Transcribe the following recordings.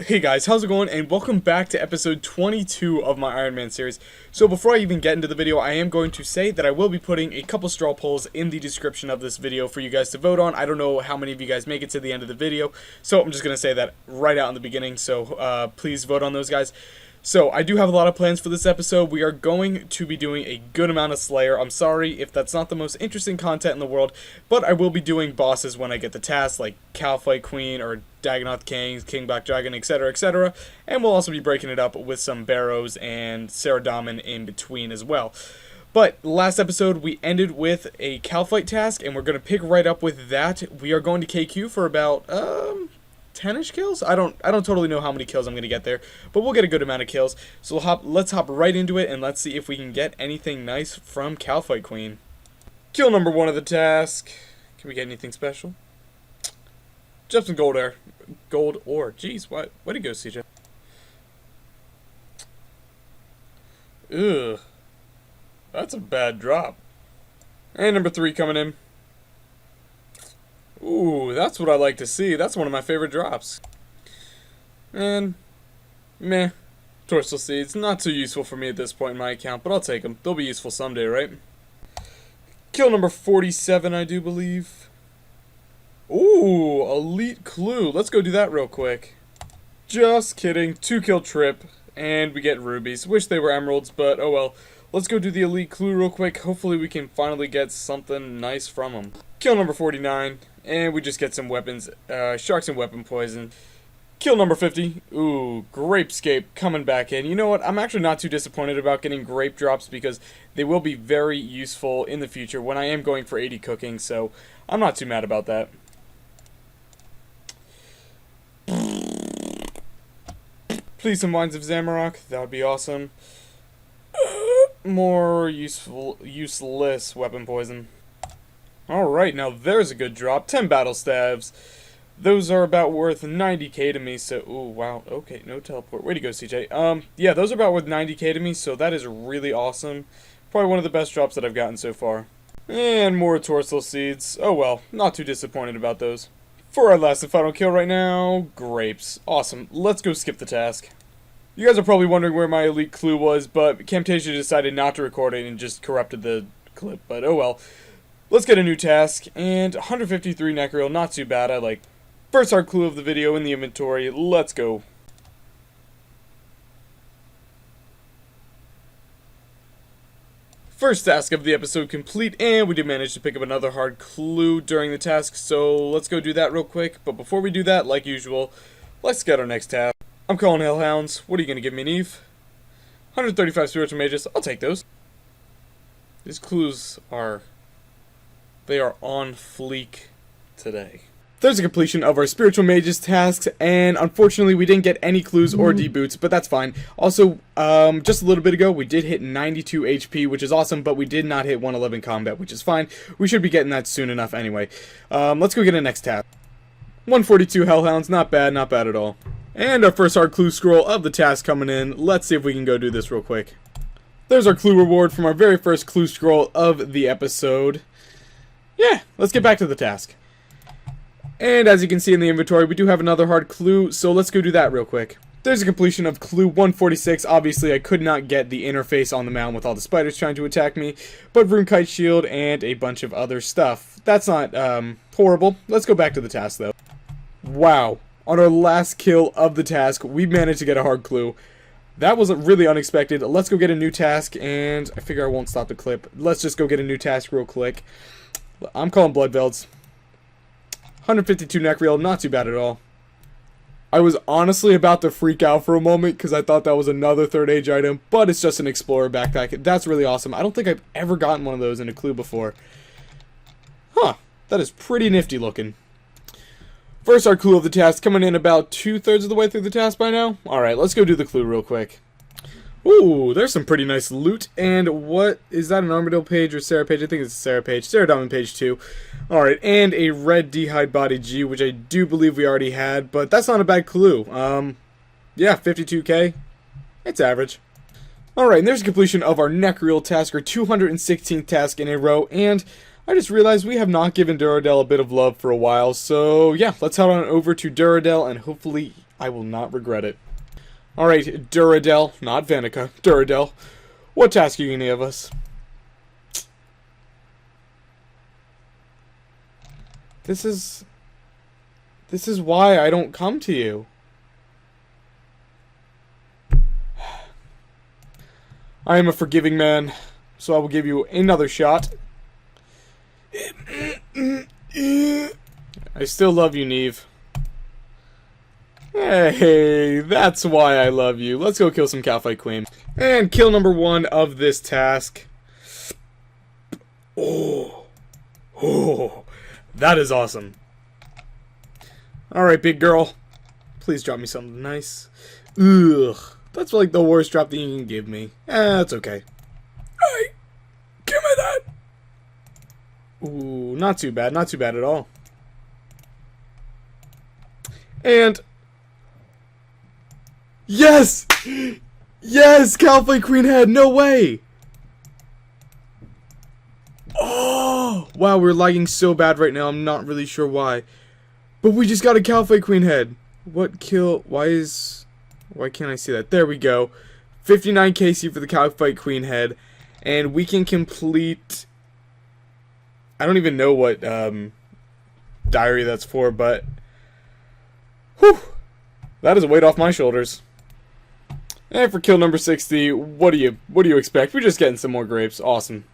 Hey guys, how's it going? And welcome back to episode 22 of my Ironman series. So before I even get into the video, I am going to say that I will be putting a couple straw polls in the description of this video for you guys to vote on. I don't know how many of you guys make it to the end of the video, so I'm just going to say that right out in the beginning, so please vote on those guys. So, I do have a lot of plans for this episode. We are going to be doing a good amount of Slayer. I'm sorry if that's not the most interesting content in the world, but I will be doing bosses when I get the tasks, like Calfight Queen or Dagonoth King, King Black Dragon, etc., etc. And we'll also be breaking it up with some Barrows and Saradomin in between as well. But last episode we ended with a Calfight task, and we're going to pick right up with that. We are going to KQ for about 10-ish kills? I don't totally know how many kills I'm going to get there, but we'll get a good amount of kills. So let's hop right into it, and let's see if we can get anything nice from Calfight Queen. Kill number 1 of the task. Can we get anything special? Just some gold ore. Jeez, where'd it go, CJ? Ugh. That's a bad drop. And number 3 coming in. Ooh, that's what I like to see. That's one of my favorite drops. And, meh. Torso seeds, not too useful for me at this point in my account, but I'll take them. They'll be useful someday, right? Kill number 47, I do believe. Ooh, elite clue. Let's go do that real quick. Just kidding. 2-kill trip, and we get rubies. Wish they were emeralds, but oh well. Let's go do the elite clue real quick. Hopefully we can finally get something nice from them. Kill number 49. And we just get some weapons, sharks and weapon poison. Kill number 50. Ooh, Grapescape coming back in. You know what? I'm actually not too disappointed about getting grape drops because they will be very useful in the future when I am going for 80 cooking, so I'm not too mad about that. Please, some Wines of Zamorak. That would be awesome. More useless weapon poison. Alright, now there's a good drop. 10 battle stabs. Those are about worth 90k to me, so... Ooh, wow. Okay, no teleport. Way to go, CJ. Yeah, those are about worth 90k to me, so that is really awesome. Probably one of the best drops that I've gotten so far. And more torso seeds. Oh well, not too disappointed about those. For our last and final kill right now, grapes. Awesome. Let's go skip the task. You guys are probably wondering where my elite clue was, but Camtasia decided not to record it and just corrupted the clip, but oh well. Let's get a new task, and 153 Necril, not too bad, I like. First hard clue of the video in the inventory, let's go. First task of the episode complete, and we did manage to pick up another hard clue during the task, so let's go do that real quick. But before we do that, like usual, let's get our next task. I'm calling Hellhounds. What are you going to give me, Neve? 135 Spiritual Mages, I'll take those. These clues are... They are on fleek today. There's a completion of our Spiritual Mages tasks, and unfortunately we didn't get any clues or deboots, but that's fine. Also, just a little bit ago, we did hit 92 HP, which is awesome, but we did not hit 111 combat, which is fine. We should be getting that soon enough anyway. Let's go get a next task. 142 Hellhounds, not bad at all. And our first hard clue scroll of the task coming in. Let's see if we can go do this real quick. There's our clue reward from our very first clue scroll of the episode. Yeah, let's get back to the task. And as you can see in the inventory, we do have another hard clue, so let's go do that real quick. There's a completion of clue 146. Obviously, I could not get the interface on the mountain with all the spiders trying to attack me, but Runekite Shield and a bunch of other stuff. That's not, horrible. Let's go back to the task, though. Wow. On our last kill of the task, we managed to get a hard clue. That was really unexpected. Let's go get a new task, and I figure I won't stop the clip. Let's just go get a new task real quick. I'm calling Bloodvelds. 152 Necril, not too bad at all. I was honestly about to freak out for a moment because I thought that was another 3rd age item, but it's just an Explorer backpack. That's really awesome. I don't think I've ever gotten one of those in a clue before. Huh, that is pretty nifty looking. First our clue of the task coming in about 2/3 of the way through the task by now. Alright, let's go do the clue real quick. Ooh, there's some pretty nice loot, and what, is that an Armadillo page or Sarah page? I think it's a Sarah page, Saradomin page 2. Alright, and a red D'hide body G, which I do believe we already had, but that's not a bad clue. Yeah, 52k, it's average. Alright, and there's completion of our Necril task, our 216th task in a row, and I just realized we have not given Duradel a bit of love for a while, so yeah, let's head on over to Duradel and hopefully I will not regret it. Alright, Duradel, not Vanica, Duradel. What task are you going to give us? This is why I don't come to you. I am a forgiving man, so I will give you another shot. I still love you, Neve. Hey, that's why I love you. Let's go kill some Calphite Queen. And kill number 1 of this task. Oh, that is awesome. Alright, big girl. Please drop me something nice. Ugh, that's like the worst drop that you can give me. That's okay. Hey, give me that. Ooh, not too bad at all. And yes! Yes! Calphite Queen head! No way! Oh! Wow, we're lagging so bad right now. I'm not really sure why. But we just got a Calphite Queen head. What kill? Why can't I see that? There we go. 59 KC for the Calphite Queen head. And we can complete... I don't even know what diary that's for, but... Whew! That is a weight off my shoulders. And for kill number 60, what do you expect? We're just getting some more grapes. Awesome.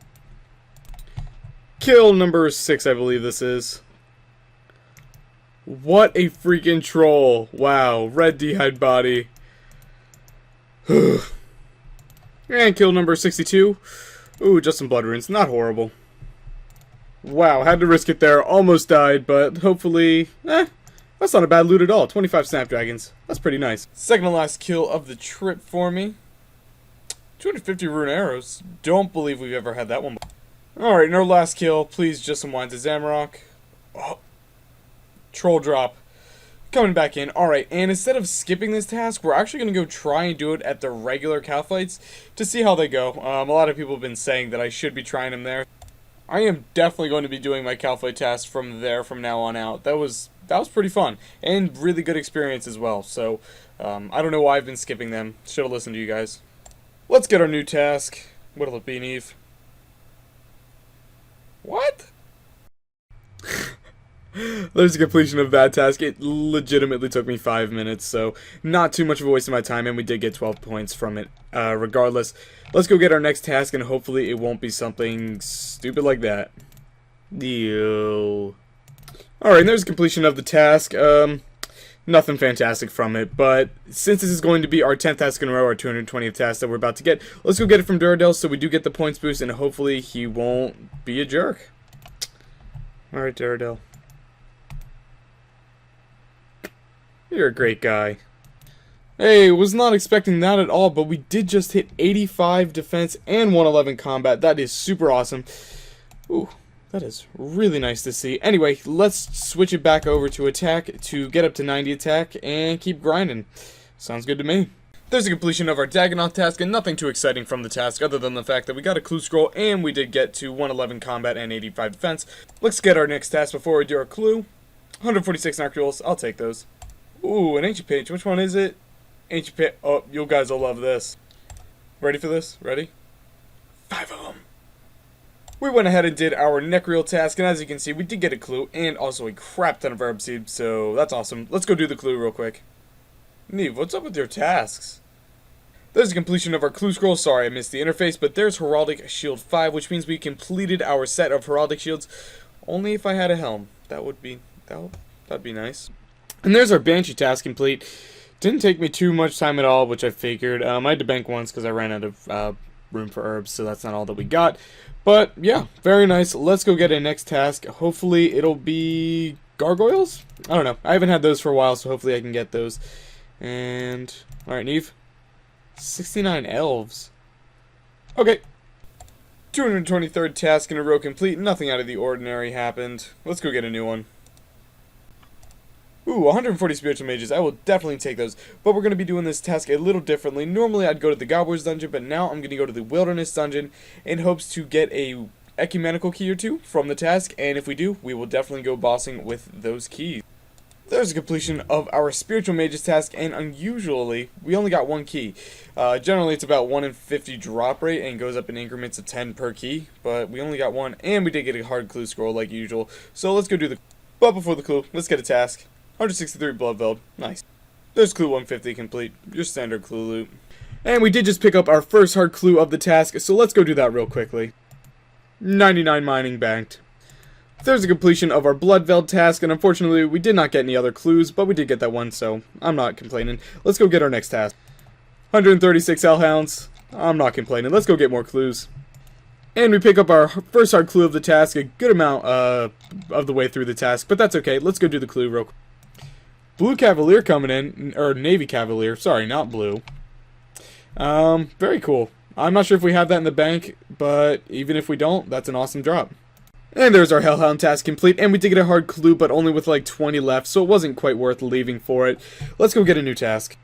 Kill number 6, I believe this is. What a freaking troll. Wow. Red D'hide body. And kill number 62. Ooh, just some blood runes. Not horrible. Wow, had to risk it there. Almost died, but hopefully... that's not a bad loot at all. 25 Snapdragons. That's pretty nice. Second to last kill of the trip for me. 250 rune arrows. Don't believe we've ever had that one. Alright, and our last kill. Please, just some Wines of Zamorak. Oh. Troll drop. Coming back in. Alright, and instead of skipping this task, we're actually going to go try and do it at the regular Calphites to see how they go. A lot of people have been saying that I should be trying them there. I am definitely going to be doing my Calphite task from there from now on out. That was pretty fun and really good experience as well. So I don't know why I've been skipping them. Should have listened to you guys. Let's get our new task. What'll it be, Neve? What? There's the completion of that task. It legitimately took me 5 minutes, so not too much of a waste of my time, and we did get 12 points from it. Regardless, let's go get our next task, and hopefully it won't be something stupid like that. Deal. Alright, and there's completion of the task. Nothing fantastic from it, but since this is going to be our 10th task in a row, our 220th task that we're about to get, let's go get it from Duradel so we do get the points boost, and hopefully he won't be a jerk. Alright, Duradel. You're a great guy. Hey, was not expecting that at all, but we did just hit 85 defense and 111 combat. That is super awesome. Ooh, that is really nice to see. Anyway, let's switch it back over to attack to get up to 90 attack and keep grinding. Sounds good to me. There's a completion of our Dagonoth task, and nothing too exciting from the task other than the fact that we got a clue scroll and we did get to 111 combat and 85 defense. Let's get our next task before we do our clue. 146 noctuals, I'll take those. Ooh, an ancient page. Which one is it? Ancient page. Oh, you guys will love this. Ready for this? Ready? 5 of them. We went ahead and did our Necreel task, and as you can see, we did get a clue and also a crap ton of herb seeds, so that's awesome. Let's go do the clue real quick. Neve, what's up with your tasks? There's a completion of our clue scroll. Sorry, I missed the interface, but there's Heraldic Shield 5, which means we completed our set of Heraldic Shields. Only if I had a helm. That'd be nice. And there's our Banshee task complete. Didn't take me too much time at all, which I figured. I had to bank once because I ran out of room for herbs, so that's not all that we got. But, yeah, very nice. Let's go get a next task. Hopefully it'll be gargoyles? I don't know. I haven't had those for a while, so hopefully I can get those. And, alright, Neve. 69 elves. Okay. 223rd task in a row complete. Nothing out of the ordinary happened. Let's go get a new one. Ooh, 140 spiritual mages. I will definitely take those. But we're going to be doing this task a little differently. Normally I'd go to the Gobbler's dungeon, but now I'm going to go to the Wilderness dungeon in hopes to get a ecumenical key or two from the task. And if we do, we will definitely go bossing with those keys. There's a completion of our Spiritual Mage's task, and unusually, we only got one key. Generally, it's about 1 in 50 drop rate and goes up in increments of 10 per key, but we only got one, and we did get a hard clue scroll like usual. So let's go do the... But before the clue, let's get a task. 163 Blood Veld. Nice. There's clue 150 complete. Your standard clue loot. And we did just pick up our first hard clue of the task, so let's go do that real quickly. 99 mining banked. There's a completion of our Blood Veld task, and unfortunately we did not get any other clues, but we did get that one, so I'm not complaining. Let's go get our next task. 136 Hellhounds. I'm not complaining. Let's go get more clues. And we pick up our first hard clue of the task, a good amount of the way through the task, but that's okay. Let's go do the clue real quick. Blue Cavalier coming in, or Navy Cavalier, sorry, not blue. Very cool. I'm not sure if we have that in the bank, but even if we don't, that's an awesome drop. And there's our Hellhound task complete, and we did get a hard clue, but only with like 20 left, so it wasn't quite worth leaving for it. Let's go get a new task.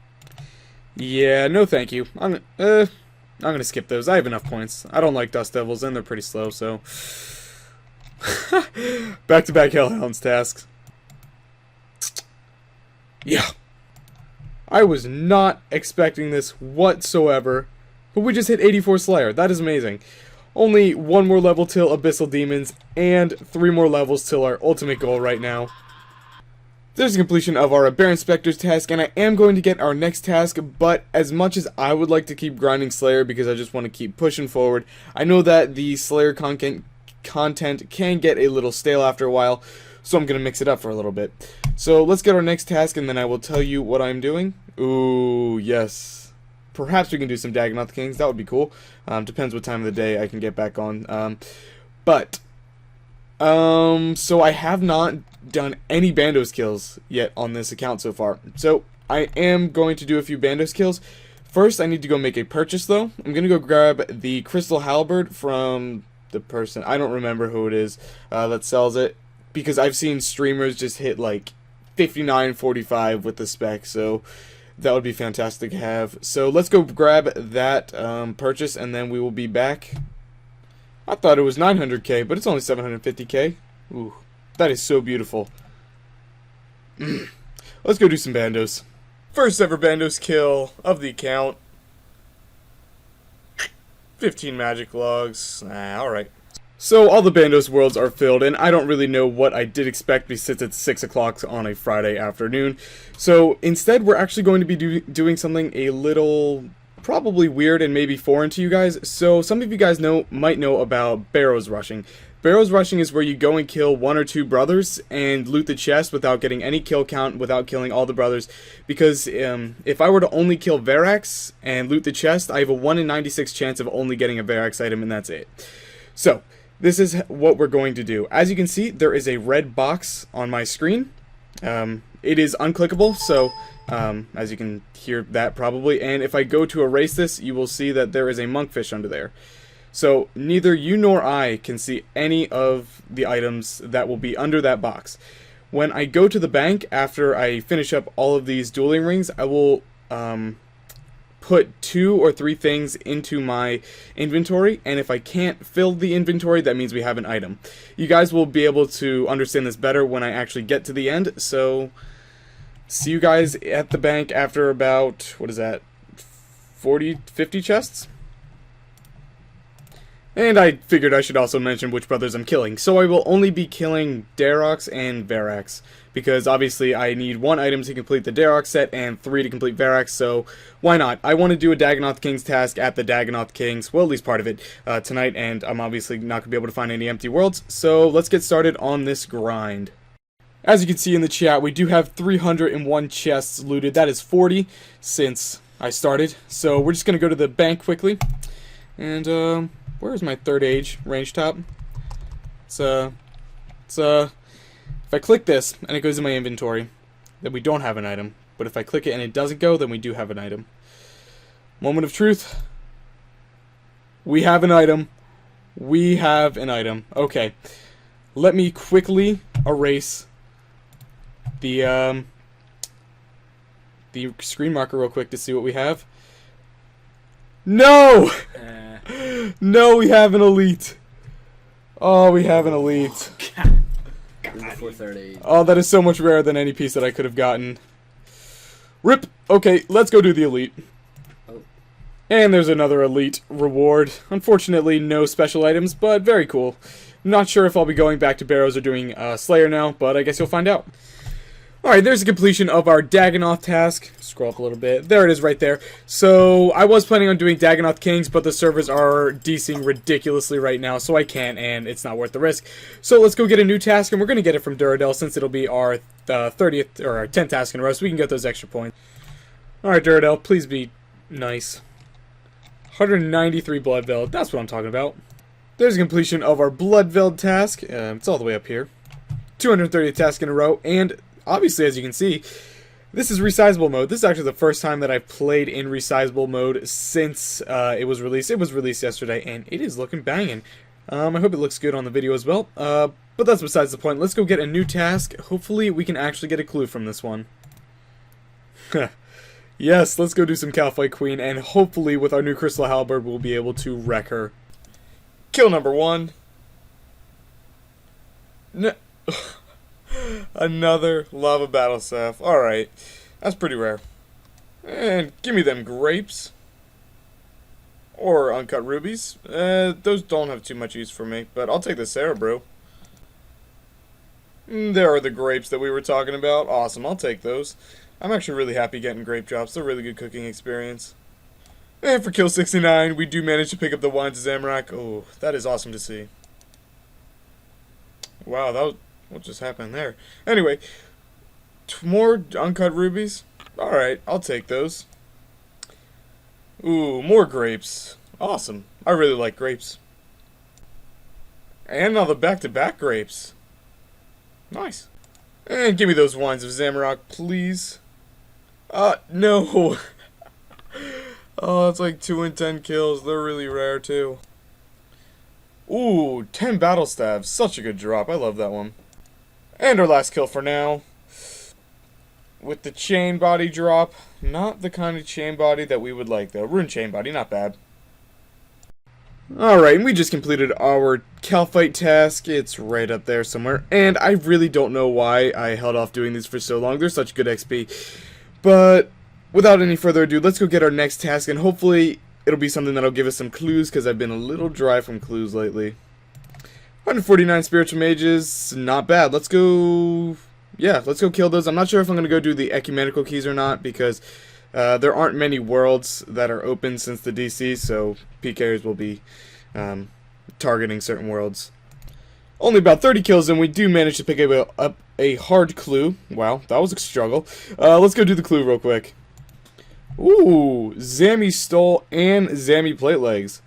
Yeah, no thank you. I'm gonna skip those. I have enough points. I don't like Dust Devils, and they're pretty slow, so... Back-to-back Hellhounds tasks. Yeah. I was not expecting this whatsoever, but we just hit 84 Slayer. That is amazing. Only one more level till Abyssal Demons, and 3 more levels till our ultimate goal right now. There's a completion of our Bear Inspector's task, and I am going to get our next task, but as much as I would like to keep grinding Slayer because I just want to keep pushing forward, I know that the Slayer content can get a little stale after a while, so I'm going to mix it up for a little bit. So let's get our next task, and then I will tell you what I'm doing. Ooh, yes. Perhaps we can do some Dagonoth Kings. That would be cool. Depends what time of the day I can get back on. So I have not done any Bandos kills yet on this account so far. So I am going to do a few Bandos kills. First, I need to go make a purchase, though. I'm going to go grab the Crystal Halberd from the person, I don't remember who it is, that sells it. Because I've seen streamers just hit like 59.45 with the spec, so... that would be fantastic to have. So let's go grab that purchase, and then we will be back. I thought it was 900k, but it's only 750k. Ooh, that is so beautiful. Let's go do some Bandos. First ever Bandos kill of the account. 15 magic logs. Alright. So all the Bandos worlds are filled, and I don't really know what I did expect since it's 6 o'clock on a Friday afternoon. So instead, we're actually going to be doing something a little probably weird and maybe foreign to you guys. So some of you guys might know about Barrows Rushing. Barrows Rushing is where you go and kill 1 or 2 brothers and loot the chest without getting any kill count, without killing all the brothers. Because if I were to only kill Verax and loot the chest, I have a 1 in 96 chance of only getting a Verax item, and that's it. So... this is what we're going to do. As you can see, there is a red box on my screen. It is unclickable, so as you can hear that probably. And if I go to erase this, you will see that there is a monkfish under there. So neither you nor I can see any of the items that will be under that box. When I go to the bank, after I finish up all of these dueling rings, I will... put 2 or 3 things into my inventory, and if I can't fill the inventory, that means we have an item. You guys will be able to understand this better when I actually get to the end, so see you guys at the bank after about, what is that, 50 chests? And I figured I should also mention which brothers I'm killing. So I will only be killing Darox and Verax, because obviously I need 1 item to complete the Darox set and 3 to complete Verax, so why not? I want to do a Dagonoth Kings task at the Dagonoth Kings, well, at least part of it, tonight, and I'm obviously not going to be able to find any empty worlds, so let's get started on this grind. As you can see in the chat, we do have 301 chests looted. That is 40 since I started, so we're just going to go to the bank quickly, and, where's my 3rd age range top? If I click this and it goes in my inventory, then we don't have an item. But if I click it and it doesn't go, then we do have an item. Moment of truth. We have an item. We have an item. Okay. Let me quickly erase the screen marker real quick to see what we have. No! No, we have an elite. Oh, we have an elite. God. 430. Oh, that is so much rarer than any piece that I could have gotten. Rip! Okay, let's go do the elite. Oh. And there's another elite reward. Unfortunately, no special items, but very cool. Not sure if I'll be going back to Barrows or doing Slayer now, but I guess you'll find out. Alright, there's the completion of our Dagannoth task. Scroll up a little bit. There it is right there. So, I was planning on doing Dagannoth Kings, but the servers are DCing ridiculously right now, so I can't, and it's not worth the risk. So, let's go get a new task, and we're going to get it from Duradel, since it'll be our 30th, or our 10th task in a row, so we can get those extra points. Alright, Duradel, please be nice. 193 Bloodveld, that's what I'm talking about. There's completion of our Bloodveld task. It's all the way up here. 230th task in a row, and obviously, as you can see, this is resizable mode. This is actually the first time that I've played in resizable mode since it was released. It was released yesterday, and it is looking banging. I hope it looks good on the video as well. But that's besides the point. Let's go get a new task. Hopefully, we can actually get a clue from this one. Yes, let's go do some Calphite Queen, and hopefully, with our new Crystal Halberd, we'll be able to wreck her. Kill number 1. No. Another Lava Battle Staff. Alright. That's pretty rare. And give me them grapes. Or uncut rubies. Those don't have too much use for me, but I'll take the Cerebro. There are the grapes that we were talking about. Awesome, I'll take those. I'm actually really happy getting grape drops. They're a really good cooking experience. And for kill 69, we do manage to pick up the Wines of Zamorak. Oh, that is awesome to see. Wow, that was... what just happened there? Anyway, more uncut rubies. Alright, I'll take those. Ooh, more grapes. Awesome. I really like grapes. And now the back-to-back grapes. Nice. And give me those Wines of Zamorak, please. No. Oh, it's like 2 in 10 kills. They're really rare, too. Ooh, 10 Battle Staves. Such a good drop. I love that one. And our last kill for now. With the chain body drop. Not the kind of chain body that we would like, though. Rune chain body, not bad. Alright, and we just completed our Calphite task. It's right up there somewhere. And I really don't know why I held off doing these for so long. They're such good XP. But without any further ado, let's go get our next task. And hopefully it'll be something that'll give us some clues, because I've been a little dry from clues lately. 149 Spiritual Mages, not bad. Let's go... yeah, let's go kill those. I'm not sure if I'm going to go do the Ecumenical Keys or not, because there aren't many worlds that are open since the DC, so PKers will be targeting certain worlds. Only about 30 kills, and we do manage to pick up a hard clue. Wow, that was a struggle. Let's go do the clue real quick. Ooh, Zammy Stole and Zammy Plate Legs.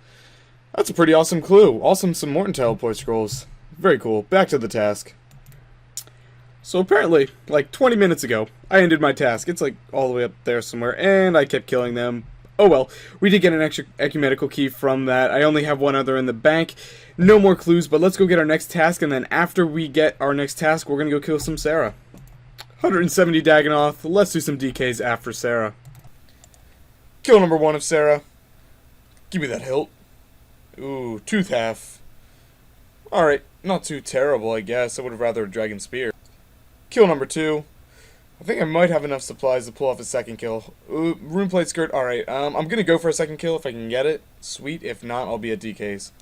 That's a pretty awesome clue. Awesome some Morton Teleport Scrolls. Very cool. Back to the task. So apparently, like 20 minutes ago, I ended my task. It's like all the way up there somewhere, and I kept killing them. Oh well, we did get an extra ecumenical key from that. I only have one other in the bank. No more clues, but let's go get our next task, and then after we get our next task, we're going to go kill some Sarah. 170 Dagannoth. Let's do some DKs after Sarah. Kill number 1 of Sarah. Give me that hilt. Ooh, Tooth Half. Alright, not too terrible, I guess. I would have rather a Dragon Spear. Kill number 2. I think I might have enough supplies to pull off a second kill. Ooh, Rune Plate Skirt. Alright, I'm going to go for a second kill if I can get it. Sweet. If not, I'll be at DK's.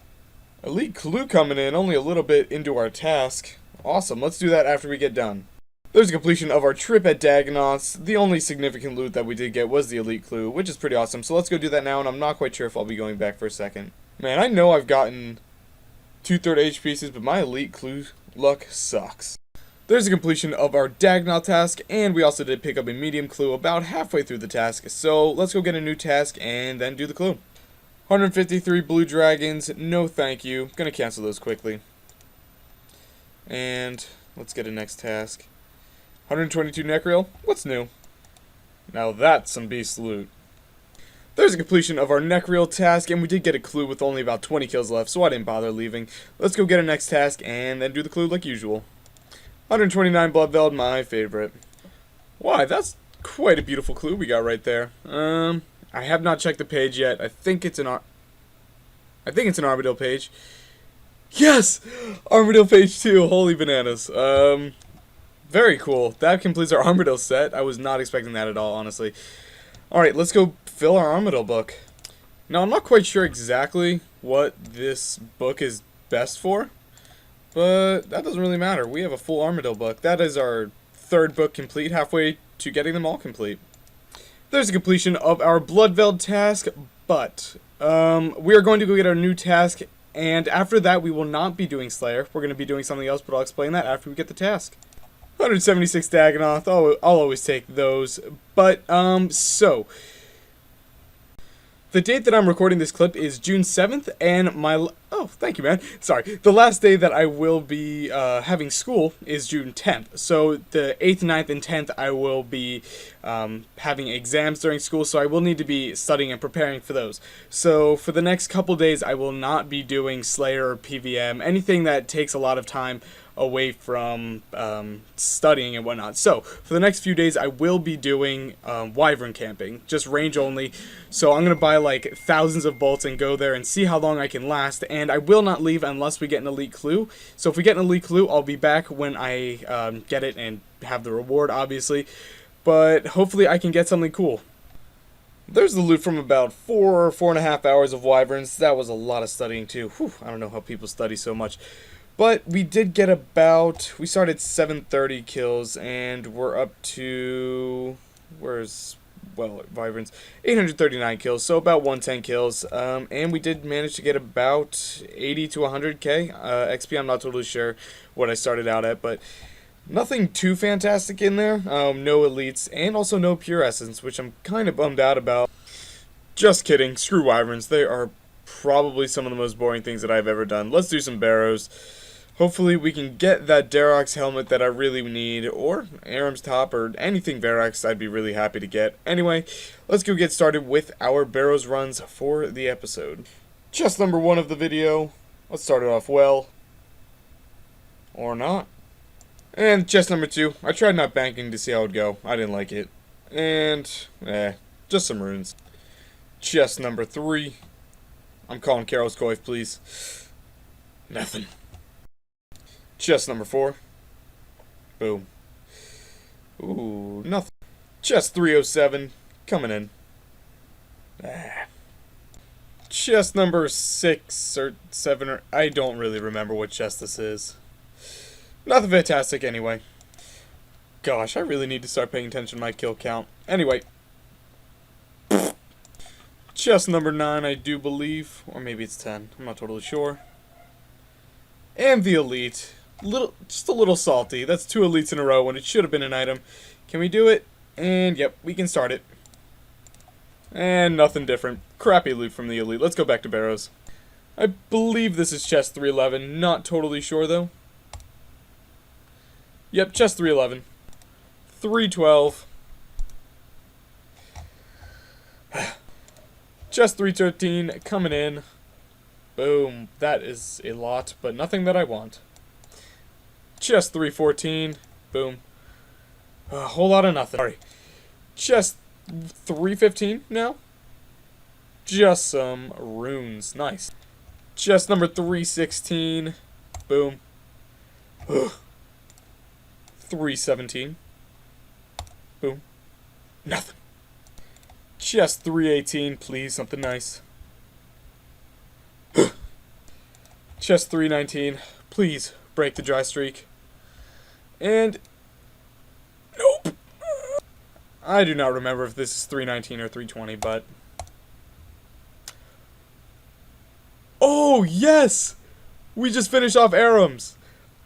Elite Clue coming in, only a little bit into our task. Awesome, let's do that after we get done. There's a completion of our trip at Dagannoth's. The only significant loot that we did get was the Elite Clue, which is pretty awesome. So let's go do that now, and I'm not quite sure if I'll be going back for a second. Man, I know I've gotten 2/3 H pieces, but my Elite Clue luck sucks. There's a completion of our Dagannoth task, and we also did pick up a medium clue about halfway through the task. So let's go get a new task and then do the clue. 153 blue dragons, no thank you. Gonna cancel those quickly. And let's get a next task. 122 Necreal, what's new? Now that's some beast loot. There's a completion of our Necreal task, and we did get a clue with only about 20 kills left, so I didn't bother leaving. Let's go get a next task and then do the clue like usual. 129 Bloodveld, my favorite. Why, that's quite a beautiful clue we got right there. I have not checked the page yet. I think it's an Armadillo page. Yes! Armadillo page 2, holy bananas. Very cool. That completes our Armadillo set. I was not expecting that at all, honestly. Alright, let's go fill our Armadillo book. Now, I'm not quite sure exactly what this book is best for, but that doesn't really matter. We have a full Armadillo book. That is our third book complete, halfway to getting them all complete. There's a completion of our Bloodveld task, but we are going to go get our new task, and after that we will not be doing Slayer. We're going to be doing something else, but I'll explain that after we get the task. 176 Dagonoth, I'll always take those. But, so, the date that I'm recording this clip is June 7th, and oh, thank you, man. Sorry. The last day that I will be having school is June 10th. So the 8th, 9th, and 10th, I will be having exams during school, so I will need to be studying and preparing for those. So for the next couple days, I will not be doing Slayer or PVM, anything that takes a lot of time away from studying and whatnot. So for the next few days I will be doing wyvern camping, just range only. So I'm gonna buy like thousands of bolts and go there and see how long I can last, and I will not leave unless we get an elite clue. So if we get an elite clue, I'll be back when I get it and have the reward, obviously, but hopefully I can get something cool. There's the loot from about 4.5 hours of wyverns. That was a lot of studying too. Whew, I don't know how people study so much. But we did get we started 730 kills, and we're up to, wyverns, 839 kills, so about 110 kills, and we did manage to get about 80 to 100k XP. I'm not totally sure what I started out at, but nothing too fantastic in there, no elites, and also no pure essence, which I'm kind of bummed out about. Just kidding, screw wyverns, they are probably some of the most boring things that I've ever done. Let's do some barrows. Hopefully we can get that Darrock's helmet that I really need, or Aram's top, or anything Varrock's I'd be really happy to get. Anyway, let's go get started with our barrows runs for the episode. Chest number 1 of the video. Let's start it off well. Or not. And chest number 2. I tried not banking to see how it would go. I didn't like it. And, just some runes. Chest number 3. I'm calling Carol's Coif, please. Nothing. Chest number 4. Boom. Ooh, nothing. Chest 307. Coming in. Chest number 6 or 7 or... I don't really remember what chest this is. Nothing fantastic anyway. Gosh, I really need to start paying attention to my kill count. Anyway. Chest number 9, I do believe. Or maybe it's 10. I'm not totally sure. And the elite. Just a little salty. That's 2 elites in a row when it should have been an item. Can we do it? And yep, we can start it. And nothing different. Crappy loot from the elite. Let's go back to barrows. I believe this is chest 311. Not totally sure though. Yep, chest 311. 312. Chest 313 coming in. Boom. That is a lot, but nothing that I want. Chest 314. Boom. A whole lot of nothing. Sorry. Chest 315 now. Just some runes. Nice. Chest number 316. Boom. 317. Boom. Nothing. Chest 318. Please, something nice. Chest 319. Please, break the dry streak. And... nope. I do not remember if this is 319 or 320, but... oh, yes! We just finished off Arams.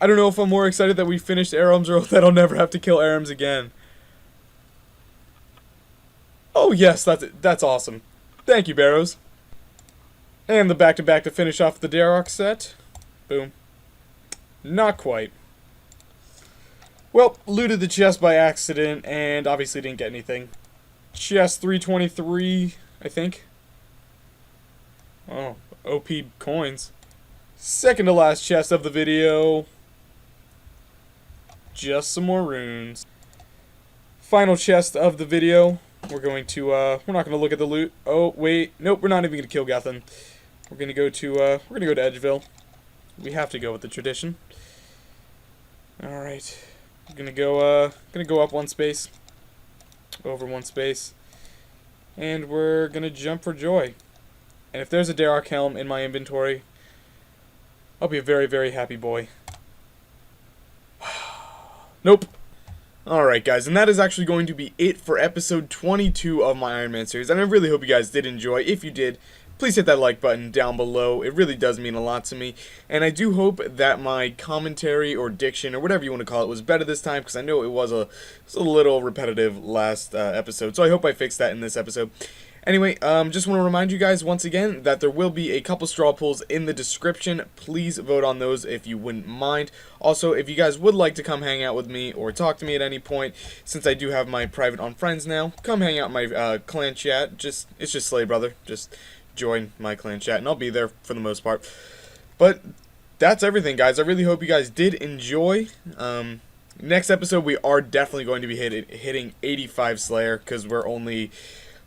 I don't know if I'm more excited that we finished Arams or that I'll never have to kill Arams again. Oh, yes, that's awesome. Thank you, Barrows. And the back-to-back to finish off the Darrock set. Boom. Not quite. Well, looted the chest by accident, and obviously didn't get anything. Chest 323, I think. Oh, OP coins. Second to last chest of the video. Just some more runes. Final chest of the video. We're going to, we're not going to look at the loot. Oh, wait. Nope, we're not even going to kill Gethin. We're going to go to, we're going to go to Edgeville. We have to go with the tradition. Alright. Gonna go up one space, over one space, and we're gonna jump for joy. And if there's a Darok Helm in my inventory, I'll be a very, very happy boy. Nope. Alright guys, and that is actually going to be it for episode 22 of my Iron Man series, and I really hope you guys did enjoy. If you did, please hit that like button down below. It really does mean a lot to me, and I do hope that my commentary or diction, or whatever you want to call it, was better this time, because I know it was a little repetitive last episode, so I hope I fixed that in this episode. Anyway, just want to remind you guys once again that there will be a couple straw polls in the description. Please vote on those if you wouldn't mind. Also, if you guys would like to come hang out with me or talk to me at any point, since I do have my private on friends now, come hang out in my clan chat. It's just Slay Brother. Just join my clan chat, and I'll be there for the most part. But that's everything, guys. I really hope you guys did enjoy. Next episode, we are definitely going to be hitting 85 Slayer, because we're only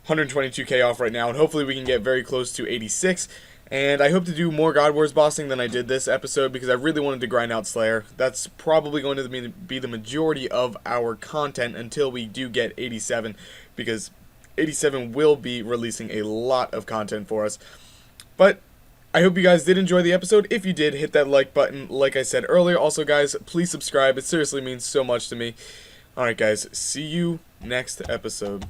122k off right now, and hopefully we can get very close to 86. And I hope to do more God Wars bossing than I did this episode, because I really wanted to grind out Slayer. That's probably going to be the majority of our content until we do get 87, because 87 will be releasing a lot of content for us. But I hope you guys did enjoy the episode. If you did, hit that like button like I said earlier. Also guys, please subscribe. It seriously means so much to me. Alright guys, see you next episode.